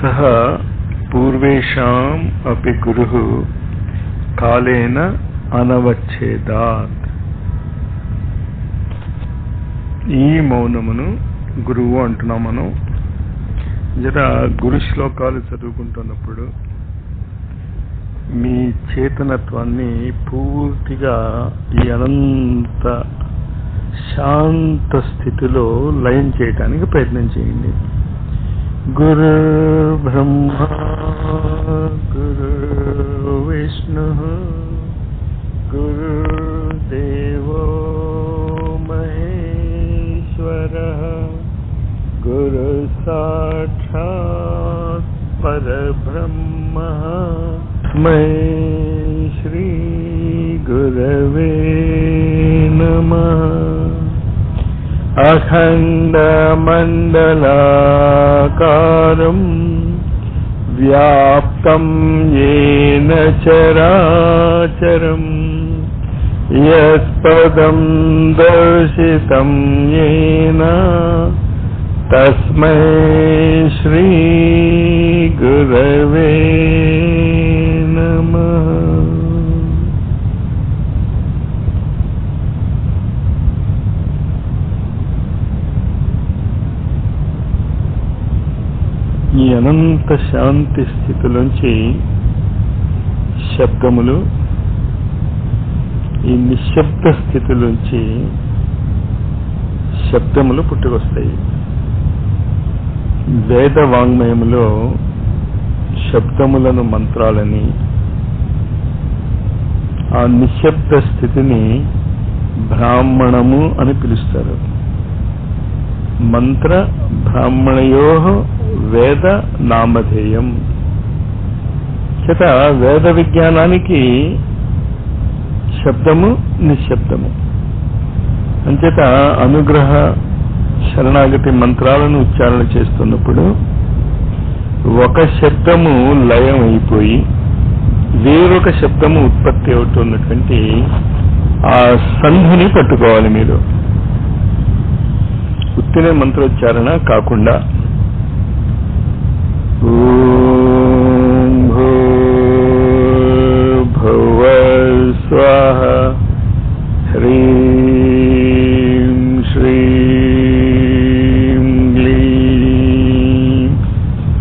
సహ పూర్వేషాం అపి గురుః కాలేన అనవచ్ఛేదాత్. ఈ మౌనమును గురువు అంటున్నాం మనం. జరా గురు శ్లోకాలు చదువుకుంటున్నప్పుడు మీ చేతనత్వాన్ని పూర్తిగా ఈ అనంత శాంత స్థితిలో లయం చేయటానికి ప్రయత్నం చేయండి. గురు బ్రహ్మ గురు విష్ణు గురు దేవో మహేశ్వర గురు సాక్షాత్ పరబ్రహ్మ తస్మై శ్రీ గురవే నమః. అఖండమండలాకారం వ్యాప్తం యేన చరాచరం యత్పదం దర్శితం యేన తస్మై శ్రీ గురవే నమః. ఈ అనంత శాంతి స్థితిలోంచి శబ్దములు, ఈ నిశ్శబ్ద స్థితిలోంచి శబ్దములు పుట్టుకొస్తాయి. వేద వాంగ్మయములో శబ్దములను మంత్రాలని, ఆ నిశ్శబ్ద స్థితిని బ్రాహ్మణము అని పిలుస్తారు. మంత్ర బ్రాహ్మణయో వేద నామధేయం చేత వేద విజ్ఞానానికి శబ్దము నిశ్శబ్దము అంచేత అనుగ్రహ శరణాగతి మంత్రాలను ఉచ్చారణ చేస్తున్నప్పుడు ఒక శబ్దము లయం అయిపోయి వేరొక శబ్దము ఉత్పత్తి అవుతున్నటువంటి ఆ సంధిని పట్టుకోవాలి. మీరు ఉత్తినే మంత్రోచ్చారణ కాకుండా ఓం భూర్భువః స్వః హ్రీం శ్రీం క్లీం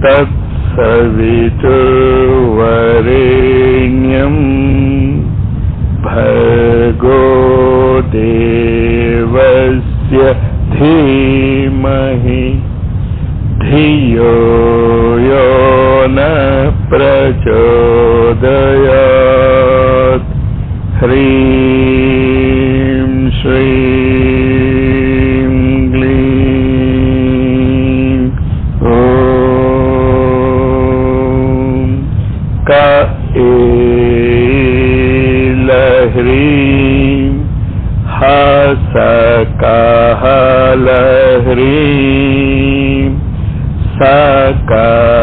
తత్సవితుర్వరేణ్యం భర్గో దేవస్య ధీమహి ధియో యో న ప్రచోదయాత్. హ్రీం శ్రీం క్లీం ఓం క ఏలహ్రీం హసకహలహ్రీం సకలహ్రీం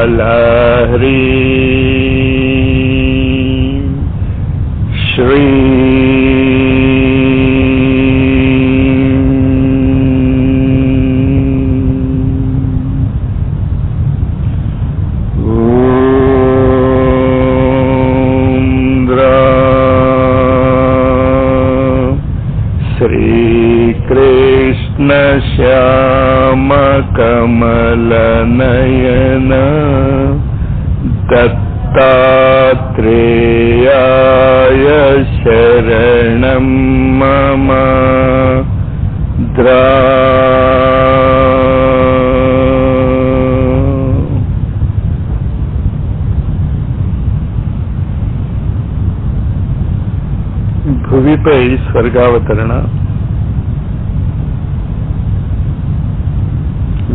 శ్రీకృష్ణ శ్యామ కమలనయన దత్తాత్రేయాయ శరణం మమ. భువిపై స్వర్గావతరణ,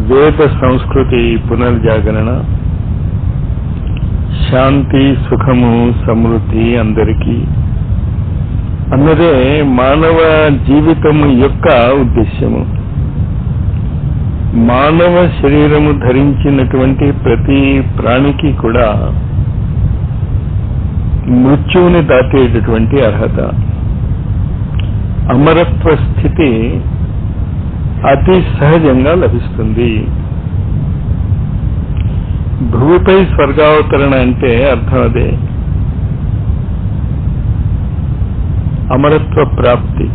వేద సంస్కృతి పునర్జాగరణ, శాంతి సుఖము సమృద్ధి అందరికీ అన్నదే మానవ జీవితము యొక్క ఉద్దేశ్యము. మానవ శరీరము ధరించినటువంటి ప్రతి ప్రాణికి కూడా మృత్యువుని దాటేటటువంటి అర్హత, అమరత్వ స్థితి అతి సహజంగా లభిస్తుంది. భూమిపై స్వర్గావతరణ అంటే అర్థం అదే. అమరత్వ ప్రాప్తి.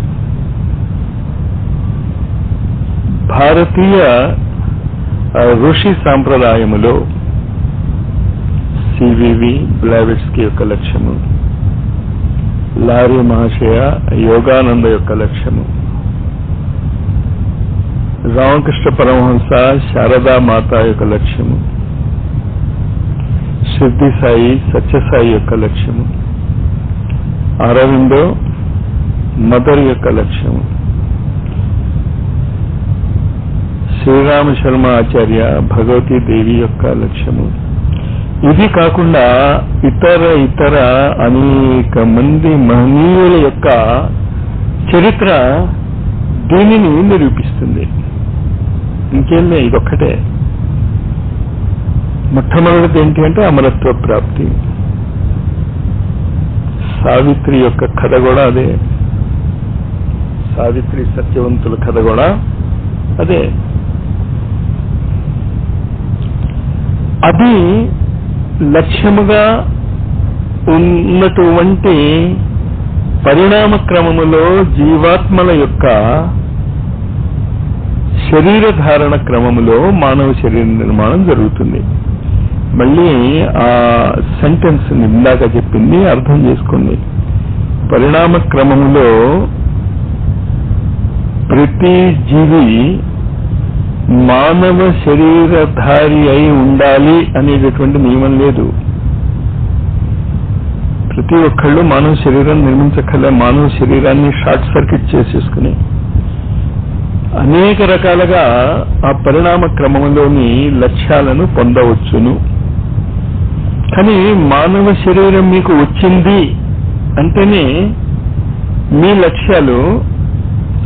భారతీయ ఋషి సాంప్రదాయములో సివివి బ్లావెట్స్కీ యొక్క లక్ష్యము, లారీ మహాశయ యోగానంద యొక్క లక్ష్యము, రామకృష్ణ పరమహంస శారదా మాత యొక్క లక్ష్యము, సిద్ధి సాయి సత్యసాయి యొక్క లక్ష్యము, అరవిందో మదర్ యొక్క లక్ష్యము, శ్రీరామ శర్మ ఆచార్య భగవతీ దేవి యొక్క లక్ష్యము. ఇది కాకుండా ఇతర అనేక మంది మహనీయుల యొక్క చరిత్ర దీనిని నిరూపిస్తుంది. ఇంకేం ఇదొక్కటే. మొట్టమొదటిది ఏంటి అంటే అమరత్వ ప్రాప్తి. సావిత్రి యొక్క కథ కూడా అదే. సావిత్రి సత్యవంతుల కథ కూడా అదే. అది లక్ష్యముగా ఉన్నటువంటి పరిణామ క్రమములో జీవాత్మల యొక్క శరీర ధారణ క్రమములో మానవ శరీర నిర్మాణం జరుగుతుంది. మళ్ళీ ఆ సెంటెన్స్ ఇందాక చెప్పింది అర్థం చేసుకోండి. పరిణామ క్రమములో ప్రతి జీవి మానవ శరీరధారి అయి ఉండాలి అనేటటువంటి నియమం లేదు. ప్రతి ఒక్కళ్ళు మానవ శరీరం నిర్మించక్కర్లే. మానవ శరీరాన్ని షార్ట్ సర్క్యూట్ చేసేసుకుని అనేక రకాలుగా ఆ పరిణామ క్రమంలోని లక్ష్యాలను పొందవచ్చును. కానీ మానవ శరీరం మీకు వచ్చింది అంటేనే మీ లక్ష్యాలు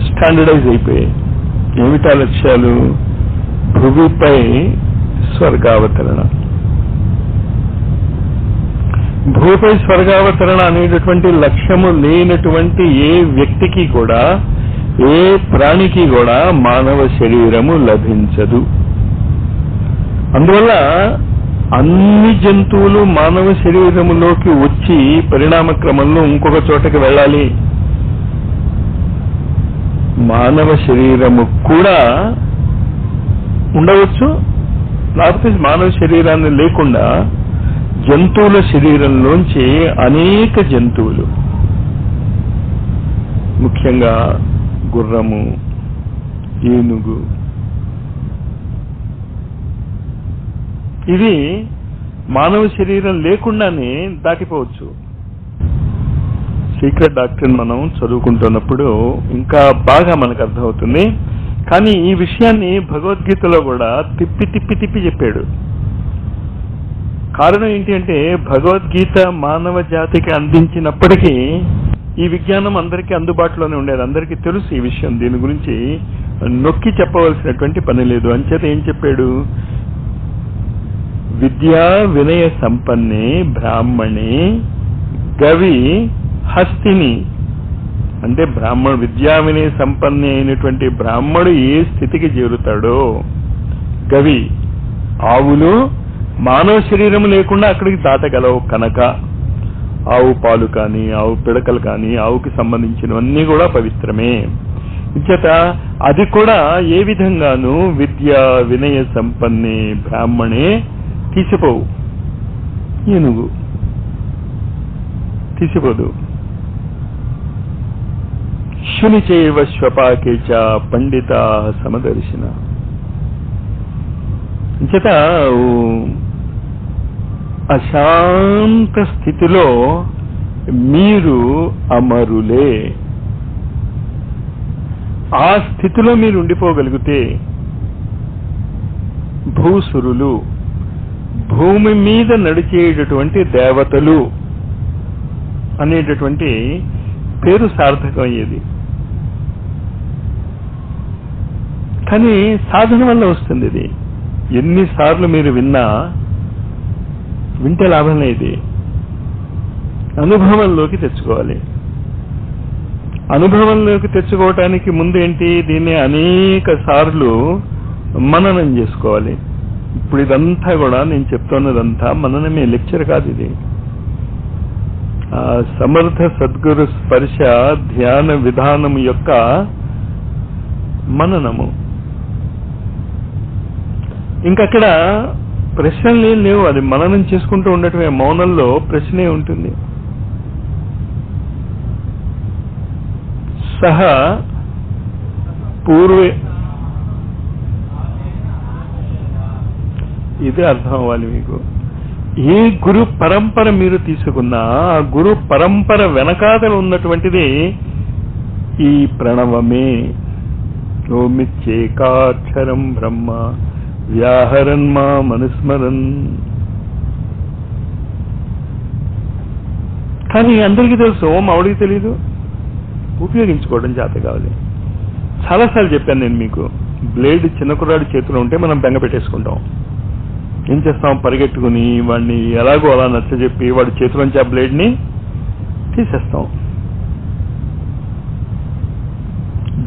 స్టాండర్డైజ్ అయిపోయాయి. ఏమిటా లక్ష్యాలు? భూమిపై స్వర్గావతరణ. భూమిపై స్వర్గావతరణ అనేటటువంటి లక్ష్యము లేనటువంటి ఏ వ్యక్తికి కూడా, ఏ ప్రాణికి కూడా మానవ శరీరము లభించదు. అందువల్ల అన్ని జంతువులు మానవ శరీరములోకి వచ్చి పరిణామ క్రమంలో ఇంకొక చోటకి వెళ్ళాలి. మానవ శరీరము కూడా ఉండవచ్చు, లేకపోతే మానవ శరీరాన్ని లేకుండా జంతువుల శరీరంలోంచి అనేక జంతువులు, ముఖ్యంగా గుర్రము, ఏనుగు, ఇవి మానవ శరీరం లేకుండానే దాటిపోవచ్చు. సీక్రెట్ డాక్టర్ మనం చదువుకుంటున్నప్పుడు ఇంకా బాగా మనకు అర్థమవుతుంది. కానీ ఈ విషయాన్ని భగవద్గీతలో కూడా తిప్పి తిప్పి తిప్పి చెప్పాడు. కారణం ఏంటి అంటే భగవద్గీత మానవ జాతికి అందించినప్పటికీ ఈ విజ్ఞానం అందరికీ అందుబాటులోనే ఉండేది. అందరికీ తెలుసు ఈ విషయం. దీని గురించి నొక్కి చెప్పవలసినటువంటి పని లేదు. అంచేత ఏం చెప్పాడు? విద్యా వినయ సంపన్నే బ్రాహ్మణే గవి హస్తిని. అంటే బ్రాహ్మణుడు, విద్యా వినయ సంపన్నే అయినటువంటి బ్రాహ్మణుడు ఏ స్థితికి చేరుతాడో, గవి ఆవులు మానవ శరీరం లేకుండా అక్కడికి దాటగలవు కనుక ఆవు పాలు కానీ, ఆవు పిడకలు కానీ, ఆవుకి సంబంధించినవన్నీ కూడా పవిత్రమే. ఇచ్చట అది కూడా ఏ విధంగానూ విద్యా వినయ సంపన్నే బ్రాహ్మణే తీసిపోవు. ఏనుగు తీసిపోదు. శుని చైవ శ్వపాకేచ పండిత సమదర్శిన. చేత అశాంత స్థితిలో మీరు అమరులే. ఆ స్థితిలో మీరు ఉండిపోగలిగితే భూసురులు, భూమి మీద నడిచేటటువంటి దేవతలు అనేటటువంటి పేరు సార్థకం అయ్యేది. కానీ సాధన వల్ల వస్తుంది ఇది. ఎన్నిసార్లు మీరు వింటే లాభం లేదు. అనుభవంలోకి తెచ్చుకోవాలి. అనుభవంలోకి తెచ్చుకోవటానికి ముందు ఏంటి? దీన్ని అనేక సార్లు మననం చేసుకోవాలి. ఇప్పుడు ఇదంతా కూడా నేను చెప్తున్నదంతా మననమే, లెక్చర్ కాదు ఇది. సమర్థ సద్గురు స్పర్శ ధ్యాన విధానం యొక్క మననము. ఇంకక్కడ ప్రశ్నలు ఏం లేవు, అది మననం చేసుకుంటూ ఉండటమే. మౌనంలో ప్రశ్నే ఉంటుంది. సహ పూర్వే, ఇదే అర్థం అవ్వాలి మీకు. ఏ గురు పరంపర మీరు తీసుకున్నా ఆ గురు పరంపర వెనకాతలు ఉన్నటువంటిది ఈ ప్రణవమే. ఓమిచ్చేకాక్షరం బ్రహ్మ వ్యాహరన్ మా మనుస్మరన్. కానీ అందరికీ తెలుసు, ఓం ఆవిడికి తెలీదు. ఉపయోగించుకోవడం చేత కావాలి. చాలాసార్లు చెప్పాను నేను మీకు, బ్లేడ్ చిన్న కుర్రాడి చేతిలో ఉంటే మనం బెంగ పెట్టేసుకుంటాం. ఏం చేస్తాం, పరిగెట్టుకుని వాడిని ఎలాగో అలా నచ్చజెప్పి వాడి చేతిలోంచి ఆ బ్లేడ్ని తీసేస్తాం.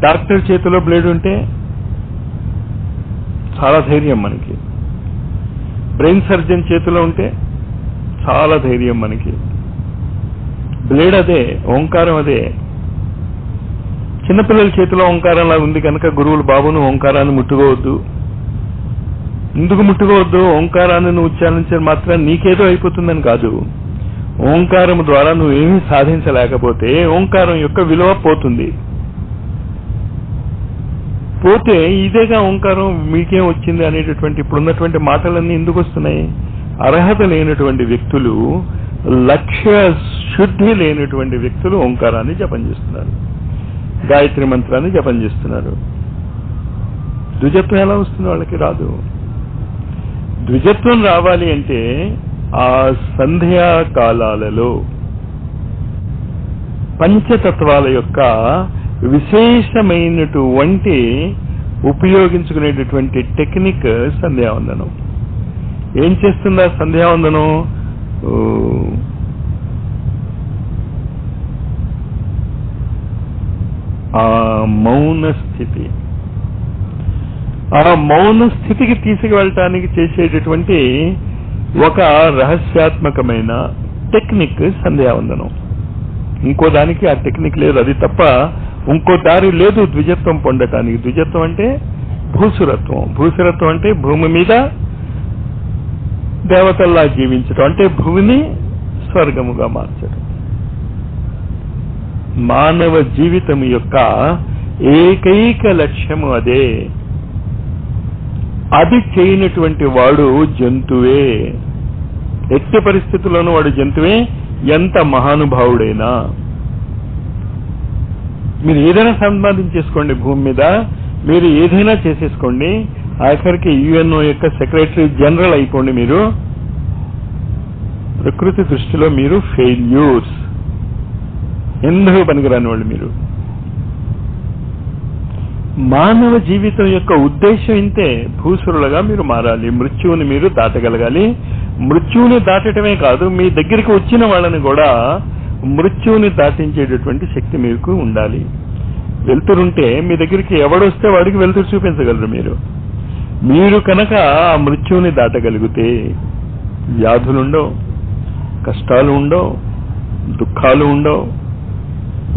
డాక్టర్ చేతిలో బ్లేడ్ ఉంటే చాలా ధైర్యం మనకి. బ్రెయిన్ సర్జన్ చేతిలో ఉంటే చాలా ధైర్యం మనకి. బ్లేడ్ అదే, ఓంకారం అదే. చిన్నపిల్లల చేతిలో ఓంకారంలా ఉంది కనుక గురువులు బాబును ఓంకారాన్ని ముట్టుకోవద్దు. ఎందుకు ముట్టుకోవద్దు? ఓంకారాన్ని నువ్వు ఉచ్చారించడం మాత్రం నీకేదో అయిపోతుందని కాదు. ఓంకారం ద్వారా నువ్వేమీ సాధించలేకపోతే ఓంకారం యొక్క విలువ పోతుంది. పోతే ఇదేగా ఓంకారం మీకేం వచ్చింది అనేటటువంటి ఇప్పుడున్నటువంటి మాటలన్నీ ఎందుకు వస్తున్నాయి? అర్హత లేనటువంటి వ్యక్తులు, లక్ష్య శుద్ధి లేనటువంటి వ్యక్తులు ఓంకారాన్ని జపం చేస్తున్నారు, గాయత్రి మంత్రాన్ని జపం చేస్తున్నారు. ద్విజత్వం ఎలా వస్తుంది? వాళ్ళకి రాదు. ద్విజత్వం రావాలి అంటే ఆ సంధ్యాకాలాలలో పంచతత్వాల యొక్క విశేషమైనటువంటి ఉపయోగించుకునేటటువంటి టెక్నిక్ సంధ్యావందనం. ఏం చేస్తుంది ఆ సంధ్యావందనం? ఆ మౌన స్థితి, ఆ మౌన స్థితికి తీసుకువెళ్ళటానికి చేసేటటువంటి ఒక రహస్యాత్మకమైన టెక్నిక్ సంధ్యావందనం. ఇంకో దానికి ఆ టెక్నిక్ లేదు. అది తప్ప ఇంకో దారి లేదు ద్విజత్వం పొందటానికి. ద్విజత్వం అంటే భూసురత్వం. భూసురత్వం అంటే భూమి మీద దేవతల్లా జీవించడం, అంటే భూమిని స్వర్గముగా మార్చడం. మానవ జీవితం యొక్క ఏకైక లక్ష్యము అదే. అది చేయనటువంటి వాడు జంతువే. ఎట్టి పరిస్థితుల్లోనూ వాడు జంతువే, ఎంత మహానుభావుడైనా. మీరు ఏదైనా సంపాదించేసుకోండి భూమి మీద, మీరు ఏదైనా చేసేసుకోండి, ఆఖరికి యుఎన్ఓ యొక్క సెక్రటరీ జనరల్ అయిపోండి, మీరు ప్రకృతి దృష్టిలో మీరు ఫెయిల్యూర్స్, ఎందుకు పనికిరాని వాళ్ళు మీరు. మానవ జీవితం యొక్క ఉద్దేశం ఇంతే. భూసురులుగా మీరు మారాలి, మృత్యువుని మీరు దాటగలగాలి. మృత్యువుని దాటటమే కాదు, మీ దగ్గరికి వచ్చిన వాళ్ళని కూడా మృత్యువుని దాటించేటటువంటి శక్తి మీకు ఉండాలి. వెలుతురుంటే మీ దగ్గరికి ఎవడొస్తే వాడికి వెలుతురు చూపించగలరు మీరు. మీరు కనుక ఆ మృత్యువుని దాటగలిగితే వ్యాధులుండవు, కష్టాలు ఉండవు, దుఃఖాలు ఉండవు.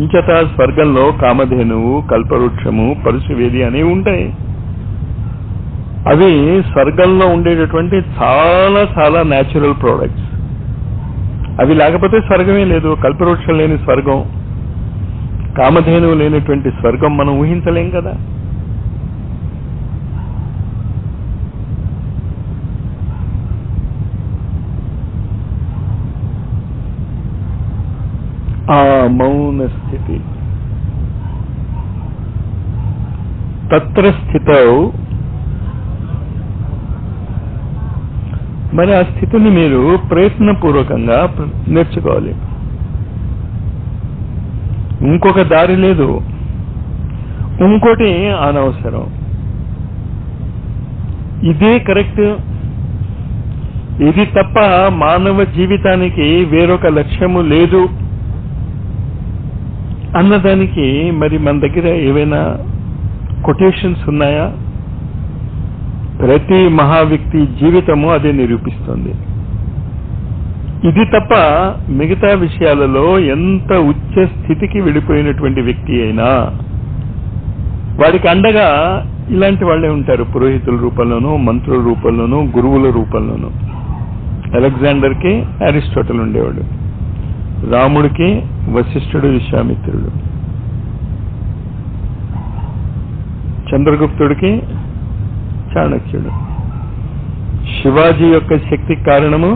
ఇంచట స్వర్గంలో కామధేనువు, కల్పవృక్షము, పరుశువేది అనేవి ఉంటాయి. అవి స్వర్గంలో ఉండేటటువంటి చాలా చాలా న్యాచురల్ ప్రోడక్ట్స్. అవి లేకపోతే స్వర్గమే లేదు. కల్పవృక్షం లేని స్వర్గం, కామధేనువు లేనటువంటి స్వర్గం మనం ఊహించలేం కదా. ఆ మౌన స్థితి, తత్ర స్థితౌ, మరి ఆ స్థితిని మీరు ప్రయత్నపూర్వకంగా నేర్చుకోవాలి. ఇంకొక దారి లేదు, ఇంకోటి అనవసరం. ఇదే కరెక్ట్. ఇది తప్ప మానవ జీవితానికి వేరొక లక్ష్యము లేదు అన్నదానికి మరి మన దగ్గర ఏవైనా కొటేషన్స్ ఉన్నాయా? ప్రతి మహావ్యక్తి జీవితము అదే నిరూపిస్తుంది. ఇది తప్ప మిగతా విషయాలలో ఎంత ఉచ్చ స్థితికి వెళ్ళిపోయినటువంటి వ్యక్తి అయినా వాడికి అండగా ఇలాంటి వాళ్ళే ఉంటారు. పురోహితుల రూపంలోనూ, మంత్రుల రూపంలోనూ, గురువుల రూపంలోనూ. అలెగ్జాండర్కి అరిస్టాటిల్ ఉండేవాడు, రాముడికి వశిష్ఠుడు, విశ్వామిత్రుడు, చంద్రగుప్తుడికి చాణక్యుడు, శివాజీ యొక్క శక్తికి కారణము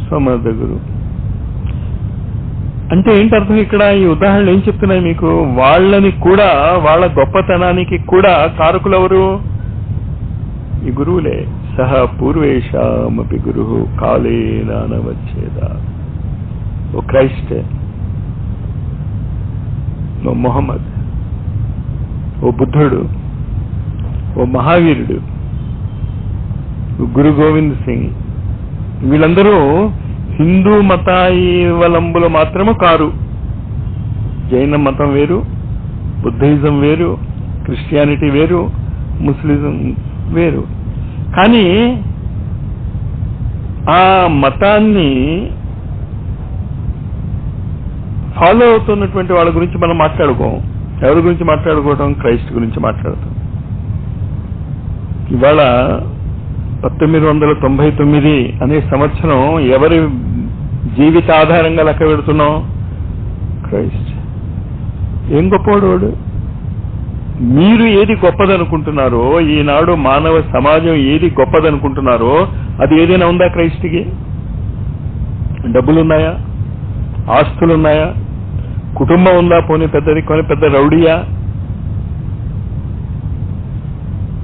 సమర్థగురు. అంటే ఏంటి అర్థం ఇక్కడ? ఈ ఉదాహరణలు ఏం చెప్తున్నాయి మీకు? వాళ్ళని కూడా, వాళ్ళ గొప్పతనానికి కూడా కారకులు ఎవరు? ఈ గురువులే. సహ పూర్వేషామపి గురు కాలేన నవచ్చేద. ఓ క్రైస్ట్, ఓ మొహమ్మద్, ఓ బుద్ధుడు, ఓ మహావీరుడు, గురు గోవింద్ సింగ్, వీళ్ళందరూ హిందూ మతావలంబులు మాత్రము కారు. జైన మతం వేరు, బుద్ధిజం వేరు, క్రిస్టియానిటీ వేరు, ముస్లిజం వేరు. కానీ ఆ మతాన్ని ఫాలో అవుతున్నటువంటి వాళ్ళ గురించి మనం మాట్లాడుకోం. ఎవరి గురించి మాట్లాడుకోవటం? క్రైస్ట్ గురించి మాట్లాడతాం. ఇవాళ 1999 అనే సంవత్సరం ఎవరి జీవిత ఆధారంగా లెక్క పెడుతున్నాం? క్రైస్ట్. ఏం గొప్పవాడు వాడు? మీరు ఏది గొప్పదనుకుంటున్నారో, ఈనాడు మానవ సమాజం ఏది గొప్పదనుకుంటున్నారో అది ఏదైనా ఉందా క్రైస్ట్కి? డబ్బులున్నాయా? ఆస్తులున్నాయా? కుటుంబం ఉందా? పోనీ పెద్దది, కొని పెద్ద రౌడీయా?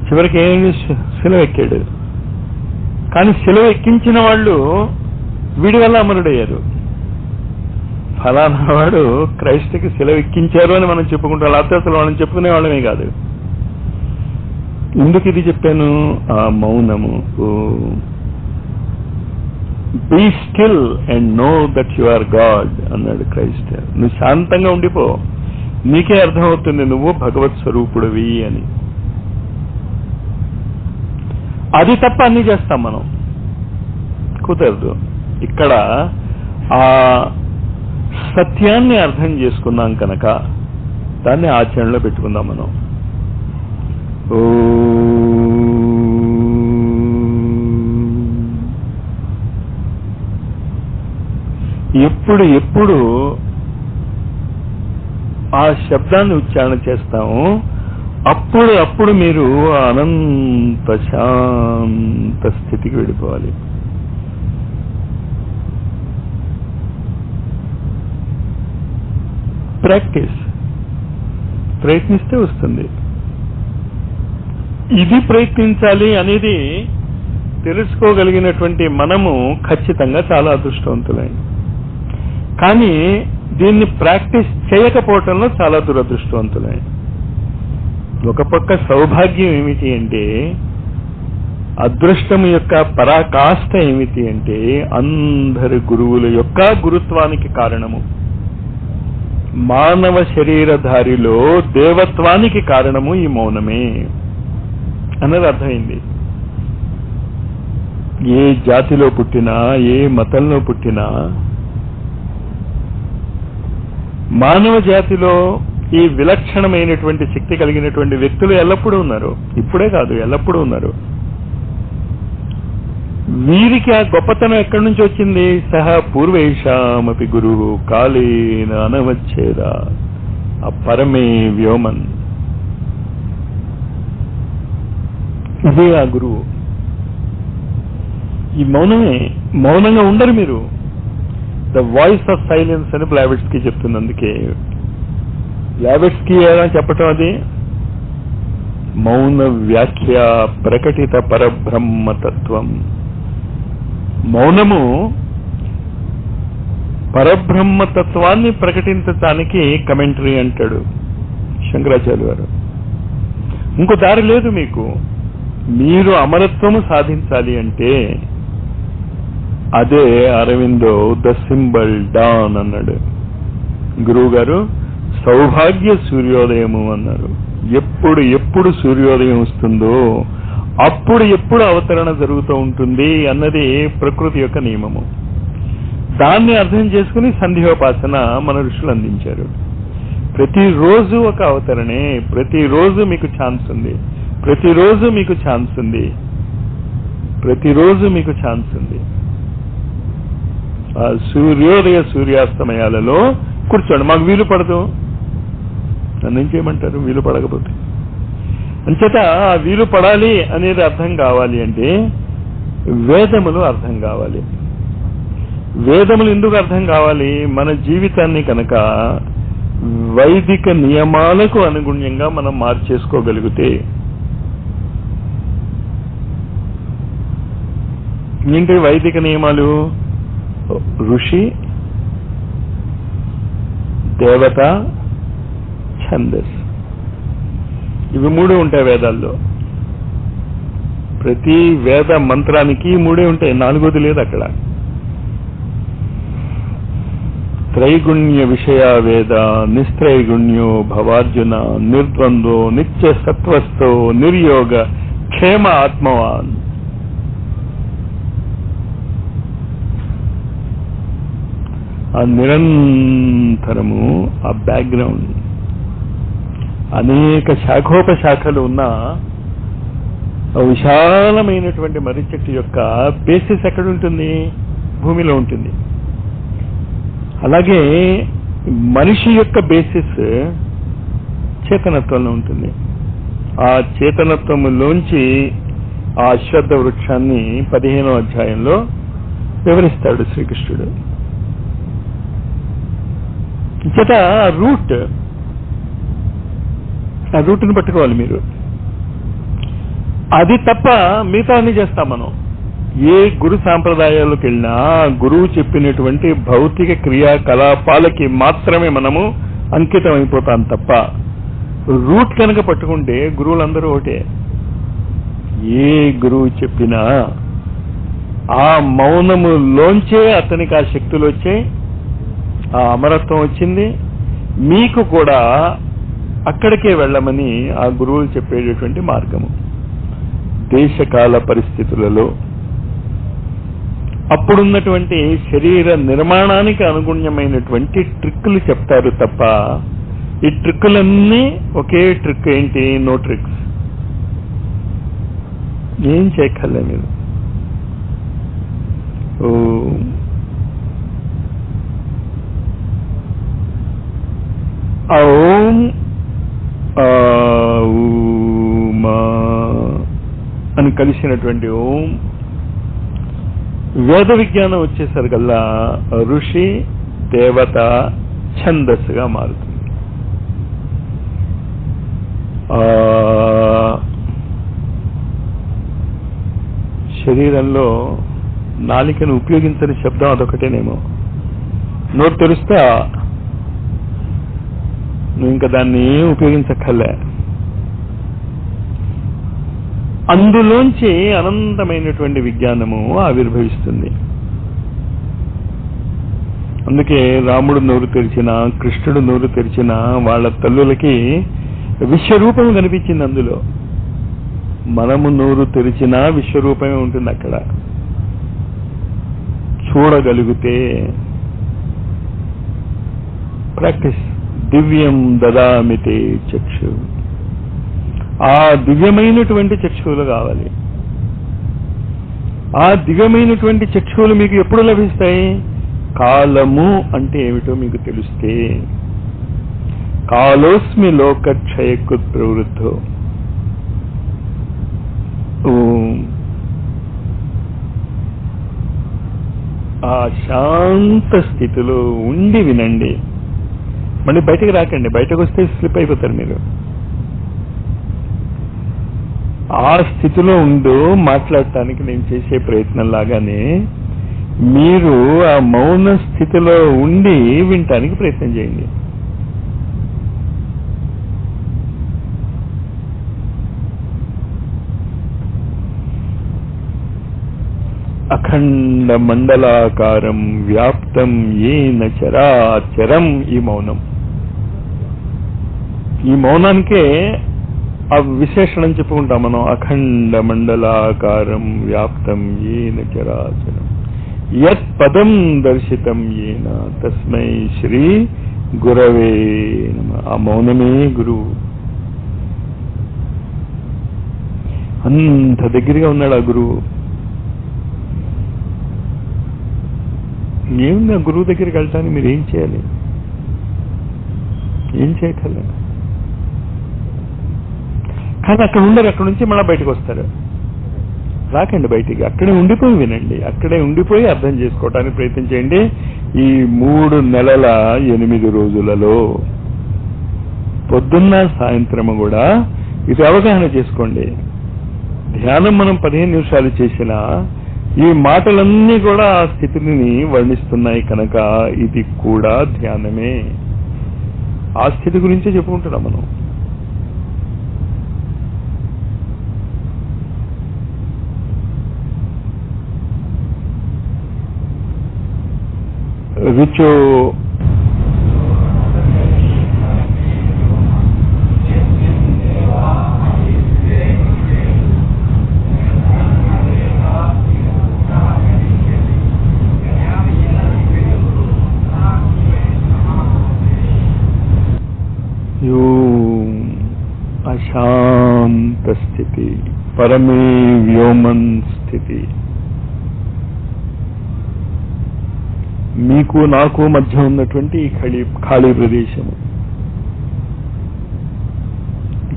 చివరికి ఏమి సెలవు ఎక్కాడు. కానీ సెలవు ఎక్కించిన వాళ్ళు వీడి వల్ల అమరుడయ్యారు. ఫలానా వాడు క్రైస్తకి సెలవు ఎక్కించారు అని మనం చెప్పుకుంటాం. లేకపోతే అసలు వాళ్ళని చెప్పుకునే వాళ్ళమే కాదు. ఎందుకు ఇది చెప్పాను? ఆ మౌనము. Be still and know that you are God అన్నాడు క్రైస్ట్. నువ్వు శాంతంగా ఉండిపో, నీకే అర్థమవుతుంది నువ్వు భగవత్ స్వరూపుడివి అని. అది తప్ప అన్ని చేస్తాం మనం. కుదరదు. ఇక్కడ ఆ సత్యాన్ని అర్థం చేసుకున్నాం కనుక దాన్ని ఆచరణలో పెట్టుకుందాం మనం. ఎప్పుడు ఆ శబ్దాన్ని ఉచ్చారణ చేస్తాము, అప్పుడు మీరు అనంత శాంత స్థితికి వెళ్ళిపోవాలి. ప్రాక్టీస్. ప్రయత్నిస్తే వస్తుంది. ఇది ప్రయత్నించాలి అనేది తెలుసుకోగలిగినటువంటి మనము ఖచ్చితంగా చాలా అదృష్టవంతులై. కానీ దీన్ని ప్రాక్టీస్ చేయకపోవటంలో చాలా దురదృష్టవంతులై. ఒక పక్క సౌభాగ్యం ఏమిటి అంటే, అదృష్టం యొక్క పరాకాష్ఠ ఏమిటి అంటే, అందరి గురువుల యొక్క గురుత్వానికి కారణము, మానవ శరీరధారిలో దేవత్వానికి కారణము ఈ మౌనమే అన్నది అర్థమైంది. ఏ జాతిలో పుట్టినా, ఏ మతంలో పుట్టినా, మానవ జాతిలో ఈ విలక్షణమైనటువంటి శక్తి కలిగినటువంటి వ్యక్తులు ఎల్లప్పుడూ ఉన్నారు. ఇప్పుడే కాదు, ఎల్లప్పుడూ ఉన్నారు. వీరికి ఆ గొప్పతనం ఎక్కడి నుంచి వచ్చింది? సహ పూర్వేషామపి గురువు కాలేన అనవచ్చేద. ఆ పరమే వ్యోమన్, ఇదే ఆ గురువు. ఈ మౌనమే. మౌనంగా ఉండరు మీరు. ద వాయిస్ ఆఫ్ సైలెన్స్ అని బ్లావెట్స్కీ చెప్తుంది. అందుకే బ్లావెట్స్కీ ఎలా చెప్పటం? అది మౌన వ్యాఖ్య ప్రకటిత పరబ్రహ్మతత్వం. మౌనము పరబ్రహ్మతత్వాన్ని ప్రకటించటానికి కమెంటరీ అంటాడు శంకరాచార్య గారు. ఇంకో దారి లేదు మీకు. మీరు అమరత్వము సాధించాలి అంటే అదే అరవిందో ద సింబల్ డాన్ అన్నాడు. గురువు గారు సౌభాగ్య సూర్యోదయము అన్నారు. ఎప్పుడు సూర్యోదయం వస్తుందో అప్పుడు ఎప్పుడు అవతరణ జరుగుతూ ఉంటుంది అన్నది ప్రకృతి యొక్క నియమము. దాన్ని అర్థం చేసుకుని సంధ్యోపాసన మన ఋషులు అందించారు. ప్రతిరోజు ఒక అవతరణే, ప్రతిరోజు మీకు ఛాన్స్ ఉంది, ప్రతిరోజు మీకు ఛాన్స్ ఉంది, ప్రతిరోజు మీకు ఛాన్స్ ఉంది. ఆ సూర్యోదయ సూర్యాస్తమయాలలో కూర్చోండి. మాకు వీలు పడదు, నన్ను ఏం చేయమంటారు వీలు పడకపోతే? అంచేత ఆ వీలు పడాలి అనేది అర్థం కావాలి అంటే వేదములు అర్థం కావాలి. వేదములు ఎందుకు అర్థం కావాలి? మన జీవితాన్ని కనుక వైదిక నియమాలకు అనుగుణ్యంగా మనం మార్చేసుకోగలిగితే. ఏంటి వైదిక నియమాలు? ఋషి, దేవత, ఛందస్, ఇవి మూడు ఉంటాయి వేదాల్లో. ప్రతి వేద మంత్రానికి మూడే ఉంటాయి, నాలుగోది లేదు అక్కడ. త్రైగుణ్య విషయ వేద నిస్త్రైగుణ్యో భవార్జున నిర్ద్వంద్వో నిత్య సత్వస్థో నిర్యోగ క్షేమ ఆత్మవాన్. ఆ నిరంతరము ఆ బ్యాక్గ్రౌండ్, అనేక శాఖోపశాఖలు ఉన్న విశాలమైనటువంటి మర్రి చెట్టు యొక్క బేసిస్ ఎక్కడ ఉంటుంది? భూమిలో ఉంటుంది. అలాగే మనిషి యొక్క బేసిస్ చేతనత్వంలో ఉంటుంది. ఆ చేతనత్వంలోంచి ఆ అశ్వత్థ వృక్షాన్ని 15వ అధ్యాయంలో వివరిస్తాడు శ్రీకృష్ణుడు. చేత ఆ రూట్ని పట్టుకోవాలి మీరు. అది తప్ప మిగతా అన్ని చేస్తాం మనం. ఏ గురు సాంప్రదాయాలకు వెళ్ళినా గురువు చెప్పినటువంటి భౌతిక క్రియాకలాపాలకి మాత్రమే మనము అంకితం అయిపోతాం తప్ప రూట్ కనుక పట్టుకుంటే గురువులందరూ ఒకటే. ఏ గురువు చెప్పినా ఆ మౌనములోంచే అతనికి ఆ శక్తులు వచ్చాయి, ఆ అమరత్వం వచ్చింది. మీకు కూడా అక్కడికే వెళ్ళమని ఆ గురువులు చెప్పేటటువంటి మార్గము. దేశకాల పరిస్థితులలో అప్పుడున్నటువంటి శరీర నిర్మాణానికి అనుగుణ్యమైనటువంటి ట్రిక్కులు చెప్తారు తప్ప ఈ ట్రిక్కులన్నీ ఒకే ట్రిక్ ఏంటి? No tricks. ఏం చేయక్కర్లే మీరు. ఓం అని కలిసినటువంటి ఓం వేద విజ్ఞానం వచ్చేసరికల్లా ఋషి, దేవత, ఛందస్సుగా మారుతుంది. శరీరంలో నాలికను ఉపయోగించని శబ్దం అదొకటేనేమో. నోరు తెరిస్తే నువ్వు ఇంకా దాన్ని ఉపయోగించక్కర్లే. అందులోంచి అనంతమైనటువంటి విజ్ఞానము ఆవిర్భవిస్తుంది. అందుకే రాముడు నోరు తెరిచిన, కృష్ణుడు నోరు తెరిచిన వాళ్ళ తల్లులకి విశ్వరూపం కనిపించింది అందులో. మనము నోరు తెరిచినా విశ్వరూపమే ఉంటుంది అక్కడ. చూడగలిగితే ప్రాక్టీస్. దివ్యం దదామితే చక్షు. ఆ దివ్యమైనటువంటి చక్షువులు కావాలి. ఆ దివ్యమైనటువంటి చక్షువులు మీకు ఎప్పుడు లభిస్తాయి? కాలము అంటే ఏమిటో మీకు తెలిస్తే. కాలోస్మి లోకక్షయకృత్ ప్రవృద్ధో. ఆ శాంత స్థితిలో ఉండి వినండి. మళ్ళీ బయటకు రాకండి. బయటకు వస్తే స్లిప్ అయిపోతారు మీరు. ఆ స్థితిలో ఉండు మాట్లాడటానికి నేను చేసే ప్రయత్నం లాగానే మీరు ఆ మౌన స్థితిలో ఉండి వినటానికి ప్రయత్నం చేయండి. అఖండ మండలాకారం వ్యాప్తం ఏన చరాచరం. ఈ మౌనం, ఈ మౌనానికే ఆ విశేషణం చెప్పుకుంటాం మనం. అఖండ మండలాకారం వ్యాప్తం ఏన చరాచరం యత్ పదం దర్శితం ఏన తస్మై శ్రీ గురవే నమః. ఆ మౌనమే గురువు. అంత దగ్గరగా ఉన్నాడు ఆ గురువు. ఏముంది ఆ గురువు దగ్గరికి వెళ్ళటానికి మీరు ఏం చేయాలి? ఏం చేయగలరు? కానీ అక్కడ ఉండరు. అక్కడ నుంచి మళ్ళీ బయటకు వస్తారు. రాకండి బయటికి, అక్కడే ఉండిపోయి వినండి, అక్కడే ఉండిపోయి అర్థం చేసుకోవటానికి ప్రయత్నం చేయండి. ఈ 3 నెలల 8 రోజులలో పొద్దున్న సాయంత్రము కూడా ఇది అవగాహన చేసుకోండి. ధ్యానం మనం 15 నిమిషాలు చేసినా ఈ మాటలన్నీ కూడా ఆ స్థితిని వర్ణిస్తున్నాయి కనుక ఇది కూడా ధ్యానమే. ఆ స్థితి గురించే చెప్పుకుంటున్నాం మనం. రుచో అశాంత స్థితి, పరమే వ్యోమన్ స్థితి. మీకు నాకు మధ్య ఉన్నటువంటి ఈ ఖాళీ ప్రదేశము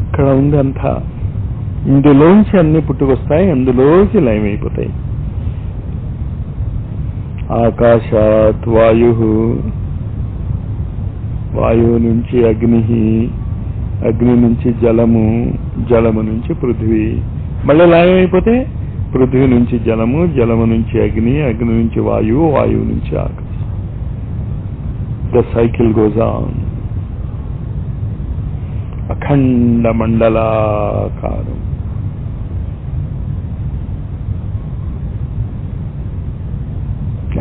ఇక్కడ ఉంది అంతా. ఇందులోంచి అన్ని పుట్టుకొస్తాయి, అందులోకి లయమైపోతాయి. ఆకాశాత్ వాయు, వాయువు నుంచి అగ్ని, అగ్ని నుంచి జలము, జలము నుంచి పృథ్వీ, మళ్ళీ లయమైపోతే పృథ్వీ నుంచి జలము, జలము నుంచి అగ్ని, అగ్ని నుంచి వాయువు, వాయువు నుంచి ఆకాశం. The cycle goes on. అఖండ మండలాకారం.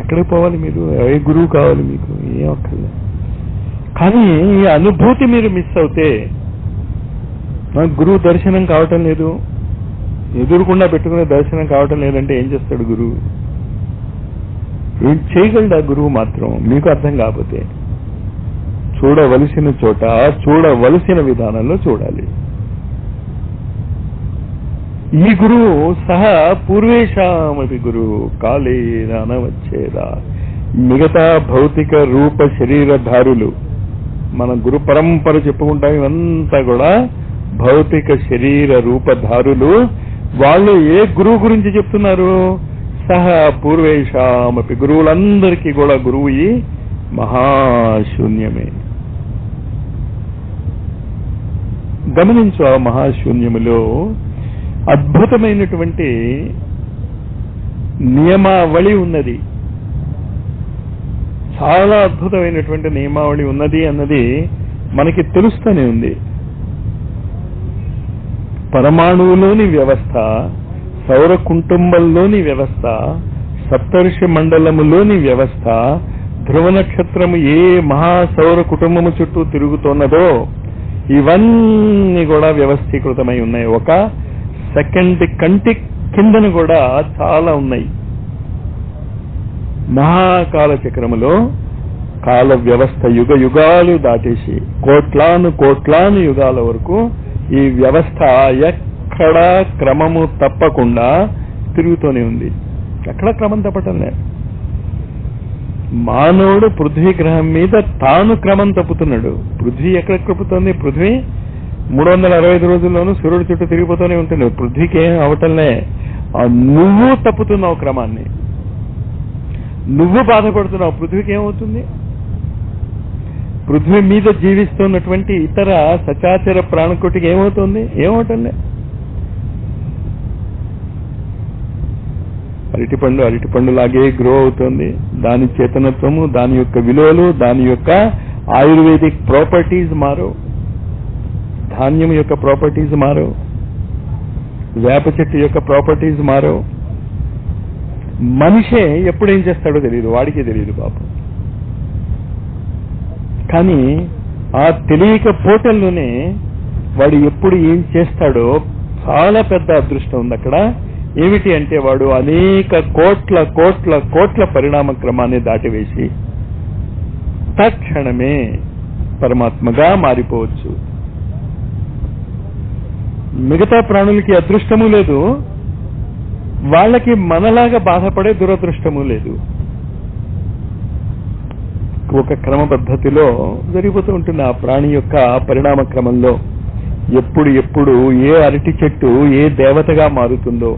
ఎక్కడికి పోవాలి మీరు? ఏ గురువు కావాలి మీకు? ఏం అక్కర్లేదు. కానీ ఈ అనుభూతి మీరు మిస్ అవుతే, నాకు గురువు దర్శనం కావటం లేదు, ఎదురుకుండా పెట్టుకునే దర్శనం కావటం లేదంటే ఏం చేస్తాడు గురువు? ఏం చేయగలడు ఆ గురువు మాత్రం? మీకు అర్థం కాకపోతే చూడవలసిన చోట చూడవలసిన విధానంలో చూడాలి. ఈ గురువు సహా పూర్వేషామపి గురువు కాలేన అనవచ్చేదా. మిగతా భౌతిక రూప శరీరధారులు, మన గురు పరంపర చెప్పుకుంటాం, ఇవంతా కూడా భౌతిక శరీర రూపధారులు. వాళ్ళు ఏ గురువు గురించి చెప్తున్నారు? సహా పూర్వేషామపి, గురువులందరికీ కూడా గురువు ఈ మహాశూన్యమే. గమనించు, ఆ మహాశూన్యములో అద్భుతమైనటువంటి నియమావళి ఉన్నది. చాలా అద్భుతమైనటువంటి నియమావళి ఉన్నది అన్నది మనకి తెలుస్తూనే ఉంది. పరమాణువులోని వ్యవస్థ, సౌర కుటుంబంలోని వ్యవస్థ, సప్తర్షి మండలములోని వ్యవస్థ, ధ్రువ నక్షత్రము ఏ మహాసౌర కుటుంబము చుట్టూ తిరుగుతున్నదో ఇవన్నీ కూడా వ్యవస్థీకృతమై ఉన్నాయి. ఒక సెకండ్ కంటి కిందన కూడా చాలా ఉన్నాయి. మహాకాల చక్రములో కాల వ్యవస్థ యుగ యుగాలు దాటేసి కోట్లాను యుగాల వరకు ఈ వ్యవస్థ ఎక్కడా క్రమము తప్పకుండా తిరుగుతూనే ఉంది. ఎక్కడ క్రమం తప్పటం లేదు. మానవుడు పృథ్వీ గ్రహం మీద తాను క్రమం తప్పుతున్నాడు. పృథ్వీ ఎక్కడ తప్పుతుంది? పృథ్వీ 365 రోజుల్లోనూ సూర్యుడు చుట్టూ తిరిగిపోతూనే ఉంటుంది. పృథ్వీకి ఏం అవటంలే. నువ్వు తప్పుతున్నావు క్రమాన్ని, నువ్వు బాధపడుతున్నావు. పృథ్వీకి ఏమవుతుంది? పృథ్వీ మీద జీవిస్తున్నటువంటి ఇతర సచాచర ప్రాణకోటికి ఏమవుతుంది? ఏమవటంలే. అరటిపండు లాగే గ్రో అవుతుంది. దాని చేతనత్వము, దాని యొక్క విలువలు, దాని యొక్క ఆయుర్వేదిక్ ప్రాపర్టీస్ మారవు. ధాన్యం యొక్క ప్రాపర్టీస్ మారవు. వేప చెట్టు యొక్క ప్రాపర్టీస్ మారవు. మనిషే ఎప్పుడేం చేస్తాడో తెలియదు, వాడికే తెలియదు పాపం. కానీ ఆ తెలియక పోటల్లోనే వాడు ఎప్పుడు ఏం చేస్తాడో చాలా పెద్ద అదృష్టం ఉంది అక్కడ. ఏమిటి అంటే వాడు అనేక కోట్ల కోట్ల కోట్ల పరిణామ క్రమాన్ని దాటివేసి తక్షణమే పరమాత్మగా మారిపోవచ్చు. మిగతా ప్రాణులకి అదృష్టము లేదు, వాళ్ళకి మనలాగా బాధపడే దురదృష్టము లేదు. ఒక క్రమ పద్ధతిలో జరిగిపోతూ ఉంటుంది ఆ ప్రాణి యొక్క పరిణామ క్రమంలో. ఎప్పుడు ఎప్పుడు ఏ అరటి చెట్టు ఏ దేవతగా మారుతుందో,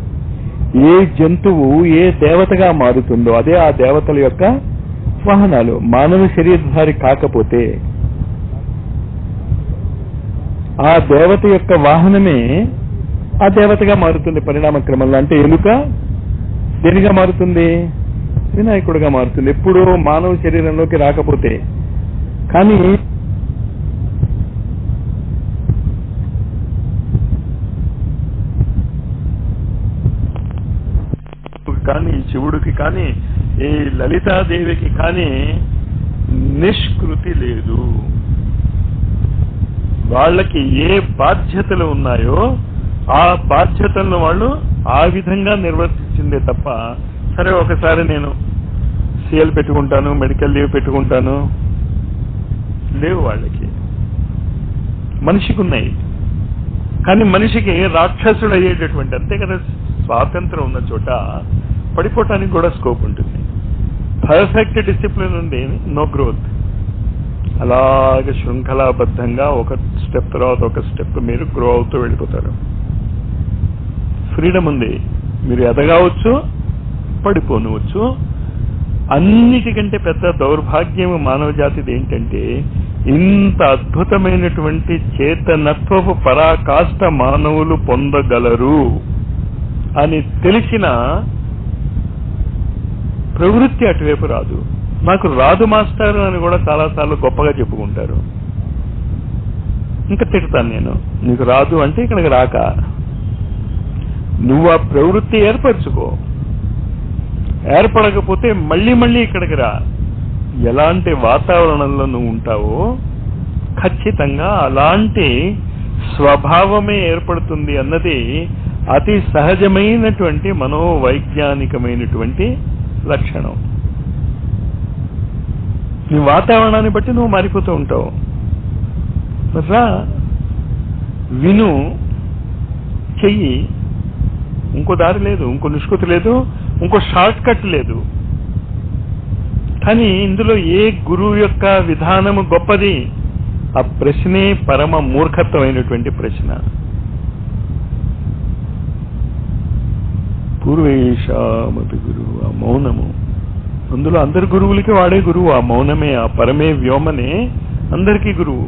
ఏ జంతువు ఏ దేవతగా మారుతుందో అదే ఆ దేవతల యొక్క వాహనాలు. మానవ శరీరధారి కాకపోతే ఆ దేవత యొక్క వాహనమే ఆ దేవతగా మారుతుంది పరిణామ క్రమంలో. అంటే ఎలుక దేనిగా మారుతుంది? వినాయకుడిగా మారుతుంది. ఎప్పుడు మానవ శరీరంలోకి రాకపోతే. కానీ శివుడికి కానీ ఈ లలితాదేవికి కానీ నిష్కృతి లేదు. వాళ్ళకి ఏ బాధ్యతలు ఉన్నాయో ఆ బాధ్యతలను వాళ్ళు ఆ విధంగా నిర్వర్తించిందే తప్ప, సరే ఒకసారి నేను సీఎల్ పెట్టుకుంటాను, మెడికల్ లీవ్ పెట్టుకుంటాను, లేవు వాళ్ళకి. మనిషికి ఉన్నాయి, కానీ మనిషికి రాక్షసుడు అయ్యేటటువంటి, అంతే కదా, స్వాతంత్రం ఉన్న చోట పడిపోవటానికి కూడా స్కోప్ ఉంటుంది. పర్ఫెక్ట్ డిసిప్లిన్ ఉంది, నో గ్రోత్. అలాగే శృంఖలాబద్ధంగా ఒక స్టెప్ తర్వాత ఒక స్టెప్ మీరు గ్రో అవుతూ వెళ్ళిపోతారు. ఫ్రీడమ్ ఉంది, మీరు ఎదగవచ్చు, పడిపోనవచ్చు. అన్నిటికంటే పెద్ద దౌర్భాగ్యం మానవ జాతిది ఏంటంటే, ఇంత అద్భుతమైనటువంటి చేతనత్వపు పరాకాష్ట మానవులు పొందగలరు అని తెలిసిన ప్రవృత్తి అటువైపు రాదు. నాకు రాదు మాస్టర్ అని కూడా చాలాసార్లు గొప్పగా చెప్పుకుంటారు. ఇంకా తిడతాను నేను, నీకు రాదు అంటే ఇక్కడికి రాక నువ్వు ఆ ప్రవృత్తి ఏర్పరచుకో. ఏర్పడకపోతే మళ్ళీ మళ్ళీ ఇక్కడికి రా. ఎలాంటి వాతావరణంలో నువ్వు ఉంటావో ఖచ్చితంగా అలాంటి స్వభావమే ఏర్పడుతుంది అన్నది అతి సహజమైనటువంటి మనోవైజ్ఞానికమైనటువంటి లక్షణం. నీ వాతావరణాన్ని బట్టి నువ్వు మారిపోతూ ఉంటావు. రా, విను, చెయ్యి. ఇంకో దారి లేదు, ఇంకో నిష్కృతి లేదు, ఇంకో షార్ట్ కట్ లేదు. కానీ ఇందులో ఏ గురువు యొక్క విధానము గొప్పది? ఆ ప్రశ్నే పరమ మూర్ఖత్వమైనటువంటి ప్రశ్న. పూర్వేషామపి గురువు, ఆ మౌనము. అందులో అందరి గురువులకి వాడే గురువు. ఆ మౌనమే, ఆ పరమే వ్యోమనే అందరికీ గురువు.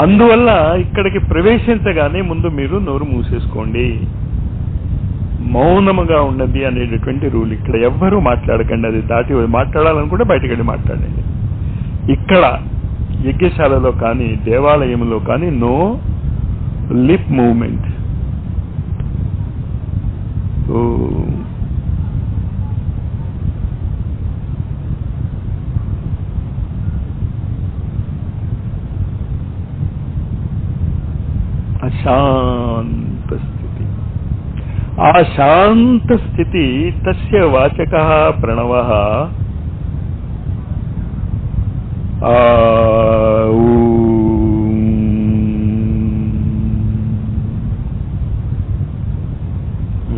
అందువల్ల ఇక్కడికి ప్రవేశించగానే ముందు మీరు నోరు మూసేసుకోండి. మౌనముగా ఉన్నది అనేటటువంటి రూల్. ఇక్కడ ఎవ్వరూ మాట్లాడకండి. అది దాటి మాట్లాడాలనుకుంటే బయటకు వెళ్ళి మాట్లాడండి. ఇక్కడ యజ్ఞశాలలో కానీ దేవాలయంలో కానీ నో లిప్ మూవ్మెంట్. అశాంత స్థితి. ఆ శాంత స్థితి తస్య వాచకః ప్రణవః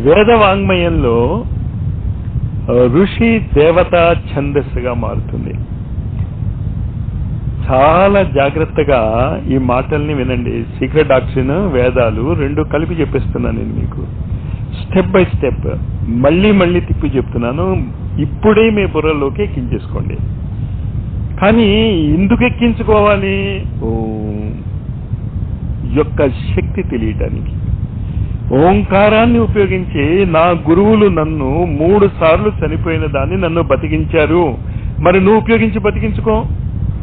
వేదవాంగ్మయంలో ఋషి దేవత ఛందస్సుగా మారుతుంది. చాలా జాగ్రత్తగా ఈ మాటల్ని వినండి. సీక్రెట్ డాక్ట్రిన్, వేదాలు రెండు కలిపి చెప్పిస్తున్నాను నేను మీకు. స్టెప్ బై స్టెప్ మళ్ళీ మళ్ళీ తిప్పి చెప్తున్నాను. ఇప్పుడే మీ బుర్రలోకి ఎక్కించేసుకోండి. కానీ ఎందుకు ఎక్కించుకోవాలి? యొక్క శక్తి తెలియటానికి. ఓంకారాన్ని ఉపయోగించి నా గురువులు నన్ను 3 సార్లు చనిపోయిన దాన్ని నన్ను బతికించారు. మరి నువ్వు ఉపయోగించి బతికించుకో,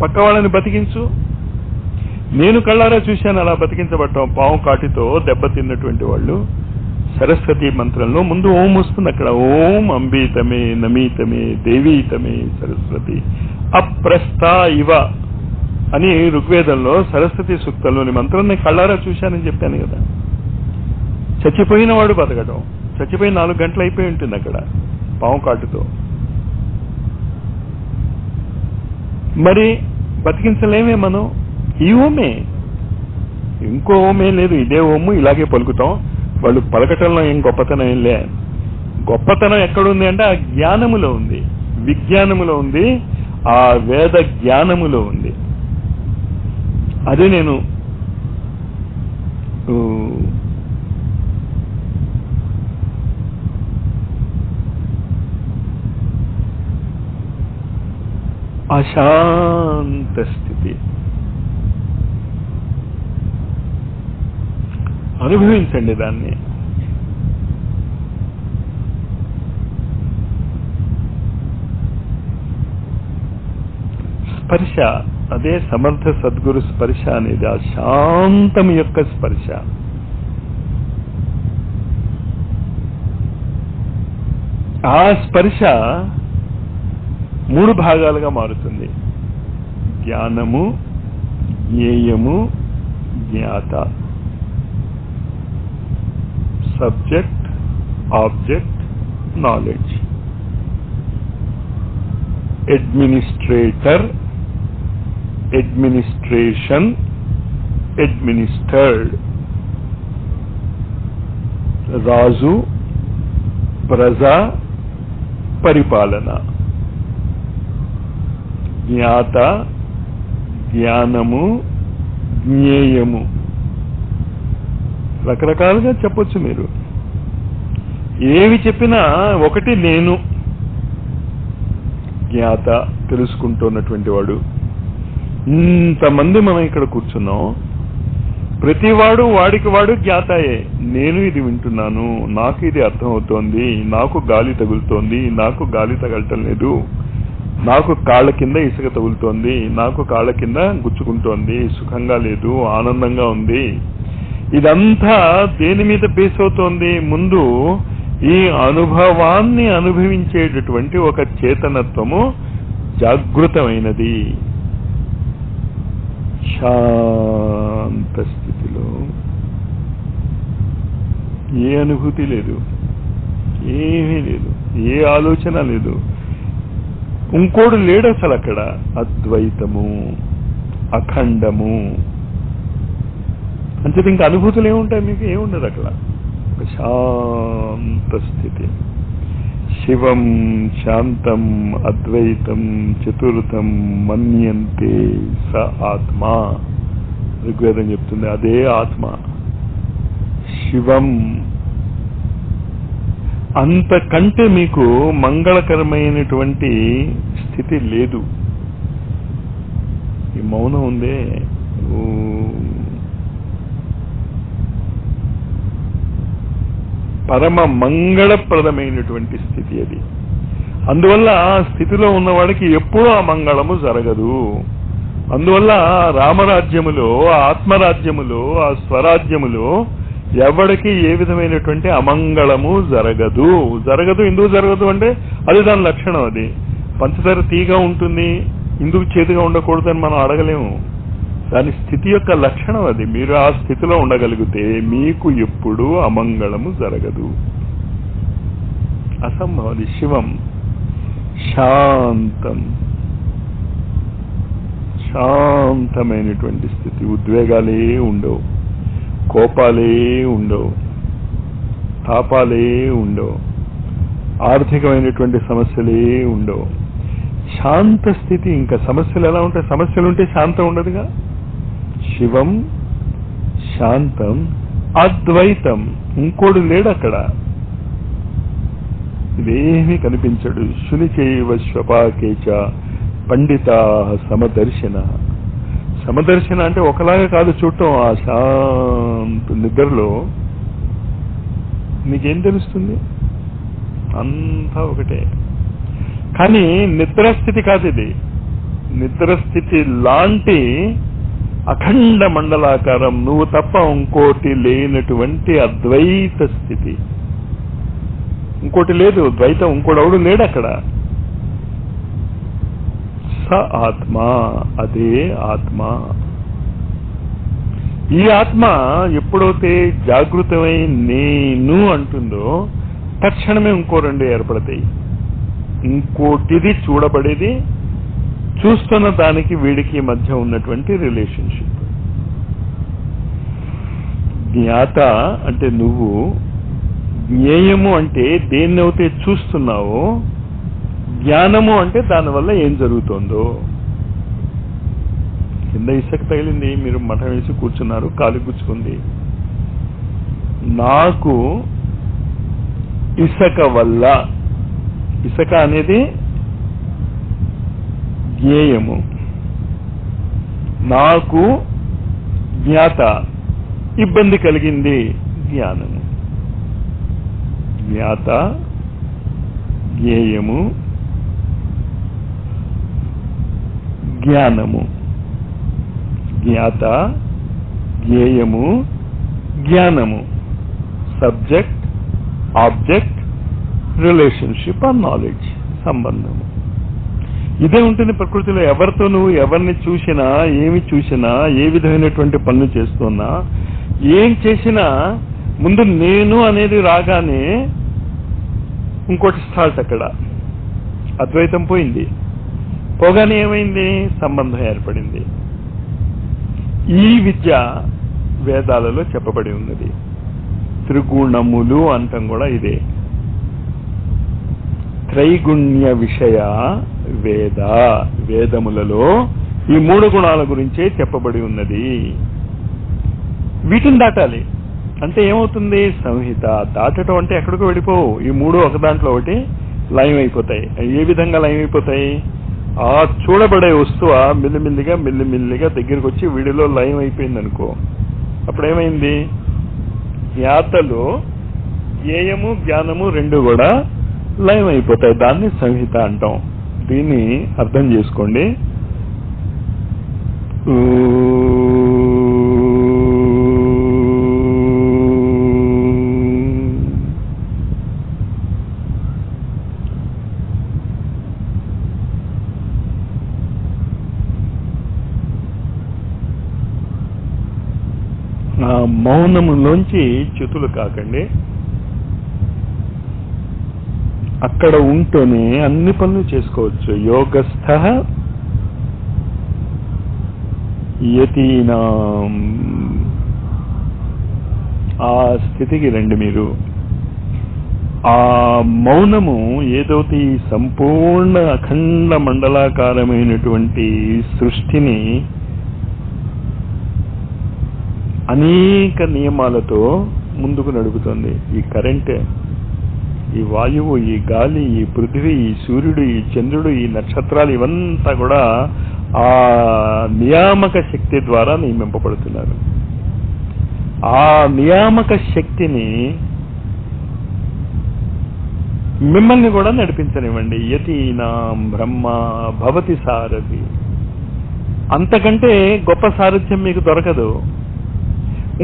పక్క వాళ్ళని బతికించు. నేను కళ్ళారా చూశాను అలా బతికించబడ్డాం. పాము కాటితో దెబ్బతిన్నటువంటి వాళ్ళు సరస్వతి మంత్రంలో ముందు ఓం వస్తుంది. అక్కడ ఓం అంబీతమే నమీతమే దేవీతమే సరస్వతి అప్రస్థా ఇవ అని ఋగ్వేదంలో సరస్వతి సూక్తంలోని మంత్రం నేను కళ్ళారా చూశానని చెప్పాను కదా. చచ్చిపోయిన వాడు బతకడం, చచ్చిపోయి 4 గంటలు అయిపోయి ఉంటుంది అక్కడ పాము కాటుతో. మరి బతికించలేమే మనం. ఈ ఓమే, ఇంకో ఓమే లేదు, ఇదే ఓము, ఇలాగే పలుకుతాం. వాళ్ళు పలకటంలో ఏం గొప్పతనం ఏం లే. గొప్పతనం ఎక్కడుంది అంటే ఆ జ్ఞానములో ఉంది, విజ్ఞానములో ఉంది, ఆ వేద జ్ఞానములో ఉంది. అదే నేను అశాంత స్థితి అనుభవించండి దాన్ని. స్పర్శ, అదే సమర్థ సద్గురు స్పర్శ అనేది ఆ శాంతం యొక్క స్పర్శ. ఆ స్పర్శ 3 భాగాలుగా మారుతుంది. జ్ఞానము, జ్ఞేయము, జ్ఞాత. Subject, object, knowledge. Administrator, administration, administered. రాజు, ప్రజ, పరిపాలన. జ్ఞాత, జ్ఞానము, జ్ఞేయము. రకరకాలుగా చెప్పొచ్చు మీరు. ఏవి చెప్పినా ఒకటి నేను. జ్ఞాత, తెలుసుకుంటున్నటువంటి వాడు. ఇంతమంది మనం ఇక్కడ కూర్చున్నాం, ప్రతివాడు వాడికి వాడు జ్ఞాతయే. నేను ఇది వింటున్నాను, నాకు ఇది అర్థమవుతోంది, నాకు గాలి తగులుతోంది, నాకు గాలి తగలటం లేదు, నాకు కాళ్ళ కింద ఇసుక తగులుతోంది, నాకు కాళ్ళ కింద గుచ్చుకుంటోంది, సుఖంగా లేదు, ఆనందంగా ఉంది. ఇదంతా దేని మీద బేస్ అవుతోంది? ముందు ఈ అనుభవాన్ని అనుభవించేటటువంటి ఒక చేతనత్వము జాగృతమైనది. శాంత స్థితిలో ఏ అనుభూతి లేదు, ఏమీ లేదు, ఏ ఆలోచన లేదు, ఇంకోడు లేడు అసలు అక్కడ. అద్వైతము, అఖండము. అంటే ఇంకా అనుభూతులు ఏముంటాయి మీకు? ఏముండదు అక్కడ. ఒక శాంత స్థితి. శివం శాంతం అద్వైతం చతుర్థం మన్యంతే స ఆత్మ. ఋగ్వేదం చెప్తుంది అదే ఆత్మ. శివం. అంతకంటే మీకు మంగళకరమైనటువంటి స్థితి లేదు. ఈ మౌనం ఉందే, పరమ మంగళప్రదమైనటువంటి స్థితి అది. అందువల్ల ఆ స్థితిలో ఉన్నవాడికి ఎప్పుడూ ఆ మంగళము జరగదు. అందువల్ల రామరాజ్యములో, ఆత్మరాజ్యములో, ఆ స్వరాజ్యములో ఎవడికి ఏ విధమైనటువంటి అమంగళము జరగదు. జరగదు. ఎందుకు జరగదు అంటే అది దాని లక్షణం. అది పంచదార తీగా ఉంటుంది, ఎందుకు చేదుగా ఉండకూడదని మనం అడగలేము. దాని స్థితి యొక్క లక్షణం అది. మీరు ఆ స్థితిలో ఉండగలిగితే మీకు ఎప్పుడూ అమంగళము జరగదు. అసంభవం. అది శివం. శాంతం. శాంతమైనటువంటి స్థితి. ఉద్వేగాలే ఉండవు, కోపాలే ఉండవు, తాపాలే ఉండవు, ఆర్థికమైనటువంటి సమస్యలే ఉండవు. శాంత స్థితి. ఇంకా సమస్యలు ఎలా ఉంటాయి? సమస్యలు ఉంటే శాంతం ఉండదుగా. శివం శాంతం అద్వైతం. ఇంకోడు లేడు అక్కడ. ఇదేమీ కనిపించడు. శునిచైవ శ్వపాకేచ పండిత సమదర్శన. సమదర్శన అంటే ఒకలాగా కాదు చూడటం. ఆ శాంత నిద్రలో నీకేం తెలుస్తుంది? అంతా ఒకటే. కానీ నిద్రస్థితి కాదు ఇది. నిద్రస్థితి లాంటి అఖండ మండలాకారం, నువ్వు తప్ప ఇంకోటి లేనటువంటి అద్వైత స్థితి. ఇంకోటి లేదు, ద్వైతం ఇంకోడెవడు లేడు అక్కడ. స ఆత్మ, అదే ఆత్మ. ఈ ఆత్మ ఎప్పుడైతే జాగృతమై నేను అంటుందో తక్షణమే ఇంకో రెండు ఏర్పడతాయి. ఇంకోటిది చూడబడేది, చూస్తున్న దానికి వీడికి మధ్య ఉన్నటువంటి రిలేషన్షిప్. జ్ఞాత అంటే నువ్వు, జ్ఞేయము అంటే దేన్నైతే చూస్తున్నావో, జ్ఞానము అంటే దానివల్ల ఏం జరుగుతుందో. కింద ఇసుక తగిలింది, మీరు మఠం వేసి కూర్చున్నారు, కాలు గుచ్చుకుంది. నాకు ఇసుక వల్ల, ఇసుక అనేది జ్ఞేయము, నాకు జ్ఞాత ఇబ్బంది కలిగింది, జ్ఞానము. జ్ఞాత, జ్ఞేయము, జ్ఞానము. జ్ఞాత, జ్ఞేయము, జ్ఞానము. Subject, object, relationship or knowledge, సంబంధము. ఇదే ఉంటుంది ప్రకృతిలో. ఎవరితో నువ్వు ఎవరిని చూసినా, ఏమి చూసినా, ఏ విధమైనటువంటి పనులు చేస్తున్నా, ఏం చేసినా ముందు నేను అనేది రాగానే ఇంకోటి స్టార్ట్. అక్కడ అద్వైతం పోయింది. పోగానే ఏమైంది? సంబంధం ఏర్పడింది. ఈ విద్య వేదాలలో చెప్పబడి ఉన్నది. త్రిగుణములు అంటాం కూడా ఇదే. త్రైగుణ్య విషయ వేద, వేదములలో ఈ మూడు గుణాల గురించే చెప్పబడి ఉన్నది. వీటిని దాటాలి అంటే ఏమవుతుంది? సంహిత. దాటడం అంటే ఎక్కడికో వెళ్ళిపోవు. ఈ మూడు ఒక దాంట్లో ఒకటి లయం అయిపోతాయి. ఏ విధంగా లయం అయిపోతాయి? ఆ చూడబడే వస్తువు మెల్లిమెల్లిగా మెల్లిమెల్లిగా దగ్గరికి వచ్చి వీడిలో లయం అయిపోయింది అనుకో. అప్పుడేమైంది? జ్ఞాతలో జ్ఞేయము, జ్ఞానము రెండు కూడా లయం అయిపోతాయి. దాన్ని సంహిత అంటాం. దీన్ని అర్థం చేసుకోండి. మౌనములోంచి చ్యుతులు కాకండి. అక్కడ ఉంటూనే అన్ని పనులు చేసుకోవచ్చు. యోగస్థః యతీనాం, ఆ స్థితికి రండి మీరు. ఆ మౌనము ఏదైతే ఈ సంపూర్ణ అఖండ మండలాకారమైనటువంటి సృష్టిని అనేక నియమాలతో ముందుకు నడుపుతుంది. ఈ కరెంట్, ఈ వాయువు, ఈ గాలి, ఈ పృథివీ, ఈ సూర్యుడు, ఈ చంద్రుడు, ఈ నక్షత్రాలు, ఇవంతా కూడా ఆ నియామక శక్తి ద్వారా నియమింపబడుతున్నారు. ఆ నియామక శక్తిని మిమ్మల్ని కూడా నడిపించనివ్వండి. యతీనాం బ్రహ్మ భవతి సారథి. అంతకంటే గొప్ప సారథ్యం మీకు దొరకదు.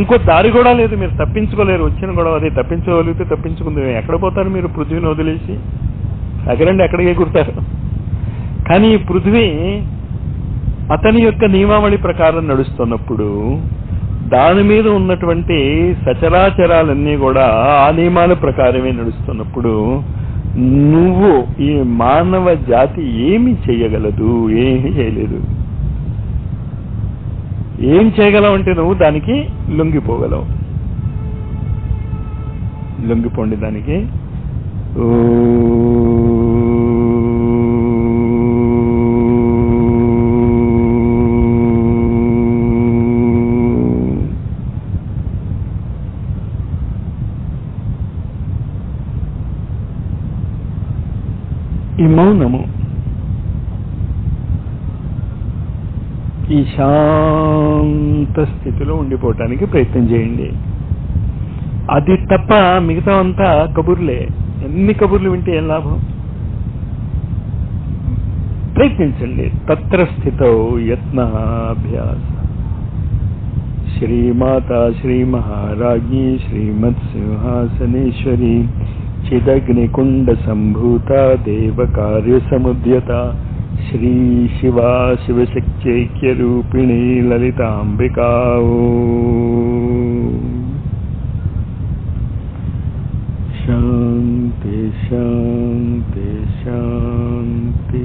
ఇంకో దారి కూడా లేదు. మీరు తప్పించుకోలేరు. వచ్చిన గొడవ అదే. తప్పించుకోగలిగితే తప్పించుకుంది. ఎక్కడ పోతారు మీరు? పృథ్వీని వదిలేసి ఎక్కడండి? ఎక్కడికి ఎగురుతారు? కానీ ఈ పృథ్వీ అతని యొక్క నియమావళి ప్రకారం నడుస్తున్నప్పుడు, దాని మీద ఉన్నటువంటి సచరాచరాలన్నీ కూడా ఆ నియమాల ప్రకారమే నడుస్తున్నప్పుడు, నువ్వు ఈ మానవ జాతి ఏమి చేయగలదు? ఏమీ చేయలేదు. ఏం చేయగలవు? నువ్వు దానికి లొంగిపోగలవు. లొంగిపోండి దానికి. ఈ మౌనము, ఈ శాంత స్థితిలో ఉండిపోవటానికి ప్రయత్నం చేయండి. అది తప్ప మిగతా అంతా కబుర్లే. ఎన్ని కబుర్లు వింటే ఏం లాభం? ప్రయత్నించండి. తత్ర స్థితౌ యత్నాభ్యాస. శ్రీమాత శ్రీ మహారాజ్ఞి శ్రీమత్ సింహాసనేశ్వరి చిదగ్నికుండ సంభూత దేవ కార్య సముద్యత श्री शिवा शिवशक्त्यैक्य रूपिणी ललितांबिका ओम। शांति शांति शांति।